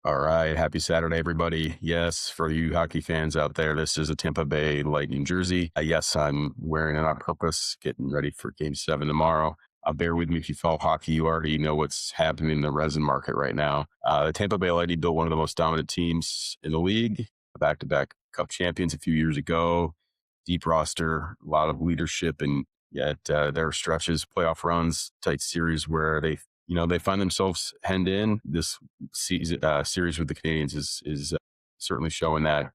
All right. Happy Saturday, everybody. Yes, for you hockey fans out there, this is a Tampa Bay Lightning jersey. Yes, I'm wearing it on purpose, getting ready for game 7 tomorrow. Bear with me if you follow hockey. You already know what's happening in the resin market right now. The Tampa Bay Lightning built one of the most dominant teams in the league, back to back cup champions a few years ago, deep roster, a lot of leadership, and yet there are stretches, playoff runs, tight series where they find themselves hemmed in. This series with the Canadians is certainly showing that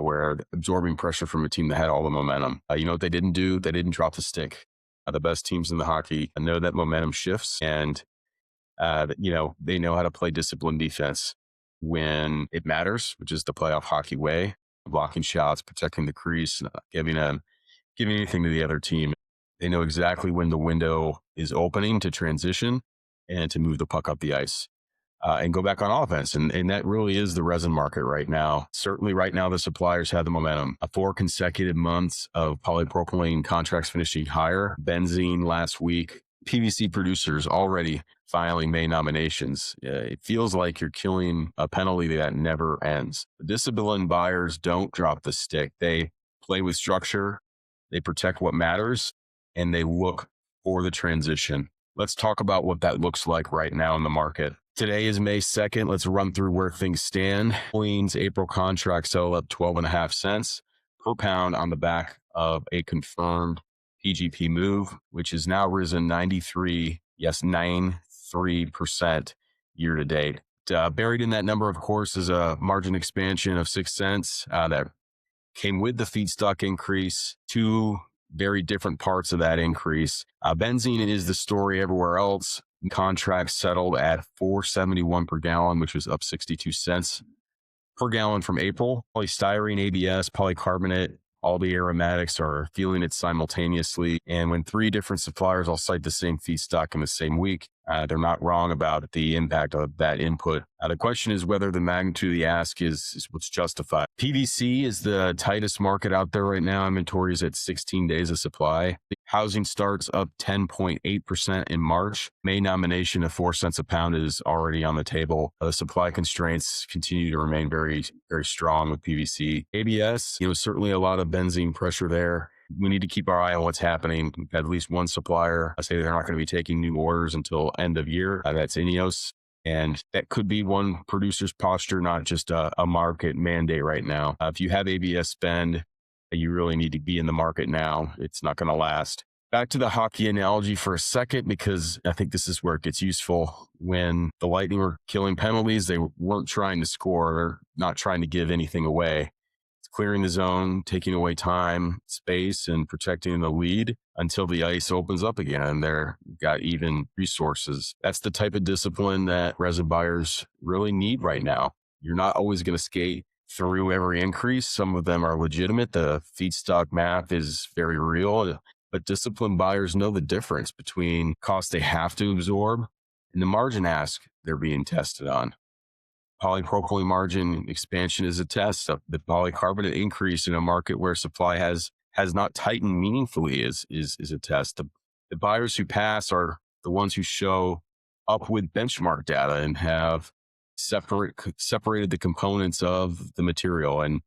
where absorbing pressure from a team that had all the momentum. You know what they didn't do? They didn't drop the stick. The best teams in the hockey know that momentum shifts, and they know how to play disciplined defense when it matters, which is the playoff hockey way, blocking shots, protecting the crease, not giving anything to the other team. They know exactly when the window is opening to transition and to move the puck up the ice and go back on offense. And that really is the resin market right now. Certainly right now, the suppliers have the momentum. 4 consecutive months of polypropylene contracts finishing higher. Benzene last week. PVC producers already filing May nominations. It feels like you're killing a penalty that never ends. The disciplined buyers don't drop the stick. They play with structure. They protect what matters, and they look for the transition. Let's talk about what that looks like right now in the market. Today is May 2nd. Let's run through where things stand. Queen's April contract settled up 12.5 cents per pound on the back of a confirmed PGP move, which has now risen 93% year to date. Buried in that number, of course, is a margin expansion of 6 cents that came with the feedstock increase. Two very different parts of that increase. Benzene is the story everywhere else. Contracts settled at $4.71 per gallon, which was up 62 cents per gallon from April. Polystyrene, ABS, polycarbonate, all the aromatics are feeling it simultaneously. And when 3 different suppliers all cite the same feedstock in the same week, they're not wrong about the impact of that input. The question is whether the magnitude of the ask is what's justified. PVC is the tightest market out there right now. Inventory is at 16 days of supply. Housing starts up 10.8% in March. May nomination of 4 cents a pound is already on the table. Supply constraints continue to remain very, very strong with PVC. ABS, certainly a lot of benzene pressure there. We need to keep our eye on what's happening. We've had at least one supplier say they're not going to be taking new orders until end of year. That's Ineos. And that could be one producer's posture, not just a market mandate right now. If you have ABS spend, you really need to be in the market now. It's not going to last. Back to the hockey analogy for a second, because I think this is where it gets useful. When the Lightning were killing penalties, they weren't trying to score, or not trying to give anything away. Clearing the zone, taking away time, space, and protecting the lead until the ice opens up again and they've got even resources. That's the type of discipline that resin buyers really need right now. You're not always going to skate through every increase. Some of them are legitimate. The feedstock math is very real, but disciplined buyers know the difference between costs they have to absorb and the margin ask they're being tested on. Polypropylene margin expansion is a test. The polycarbonate increase in a market where supply has not tightened meaningfully is a test. The buyers who pass are the ones who show up with benchmark data and have separated the components of the material, and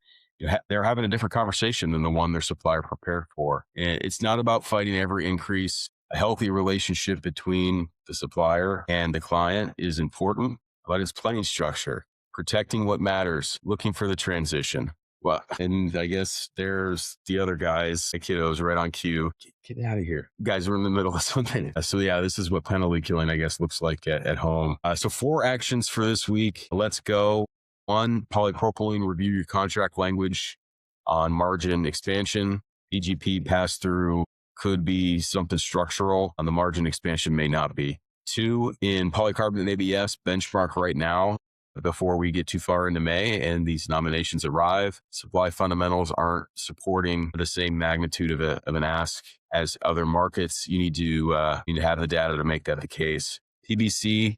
they're having a different conversation than the one their supplier prepared for. And it's not about fighting every increase. A healthy relationship between the supplier and the client is important, but it's playing structure, protecting what matters, looking for the transition. Well, and I guess there's the other guys, the kiddos right on cue. Get out of here. Guys, we're in the middle of something. So yeah, this is what penalty killing, I guess, looks like at home. So 4 actions for this week. Let's go. 1, polypropylene, review your contract language on margin expansion. PGP pass through could be something structural, and the margin expansion may not be. 2, in polycarbonate and ABS, benchmark right now before we get too far into May and these nominations arrive. Supply fundamentals aren't supporting the same magnitude of an ask as other markets. You need to have the data to make that the case. PVC,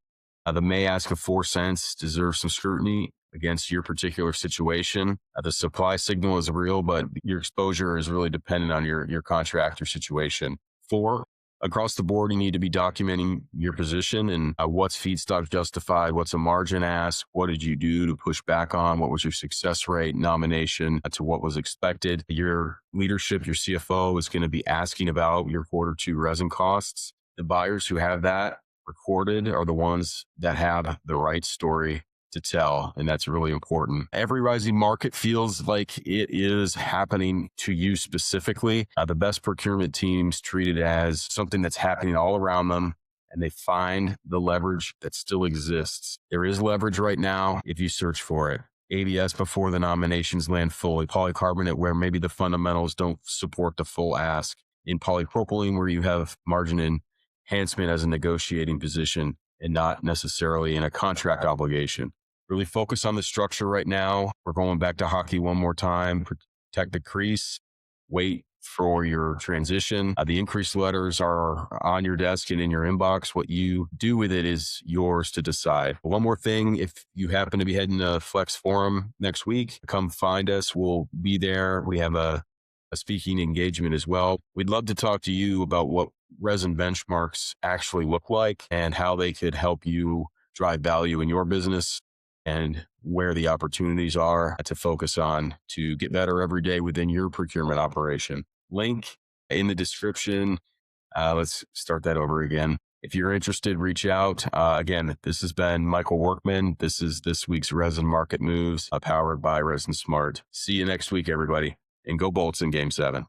the May ask of 4 cents deserves some scrutiny against your particular situation. The supply signal is real, but your exposure is really dependent on your contractor situation. 4, Across the board, you need to be documenting your position and what's feedstock justified, what's a margin ask, what did you do to push back on, what was your success rate, nomination to what was expected. Your leadership, your CFO is going to be asking about your Q2 resin costs. The buyers who have that recorded are the ones that have the right story to tell, and that's really important. Every rising market feels like it is happening to you specifically. The best procurement teams treat it as something that's happening all around them, and they find the leverage that still exists. There is leverage right now if you search for it. ABS before the nominations land fully, polycarbonate where maybe the fundamentals don't support the full ask, in polypropylene where you have margin enhancement as a negotiating position and not necessarily in a contract obligation. Really focus on the structure right now. We're going back to hockey one more time. Protect the crease. Wait for your transition. The increase letters are on your desk and in your inbox. What you do with it is yours to decide. One more thing, if you happen to be heading to Flex Forum next week, come find us. We'll be there. We have a speaking engagement as well. We'd love to talk to you about what resin benchmarks actually look like and how they could help you drive value in your business and where the opportunities are to focus on to get better every day within your procurement operation. Link in the description. Let's start that over again. If you're interested, reach out. Again, this has been Michael Workman. This is this week's Resin Market Moves, powered by Resin Smart. See you next week, everybody. And go Bolts in Game 7.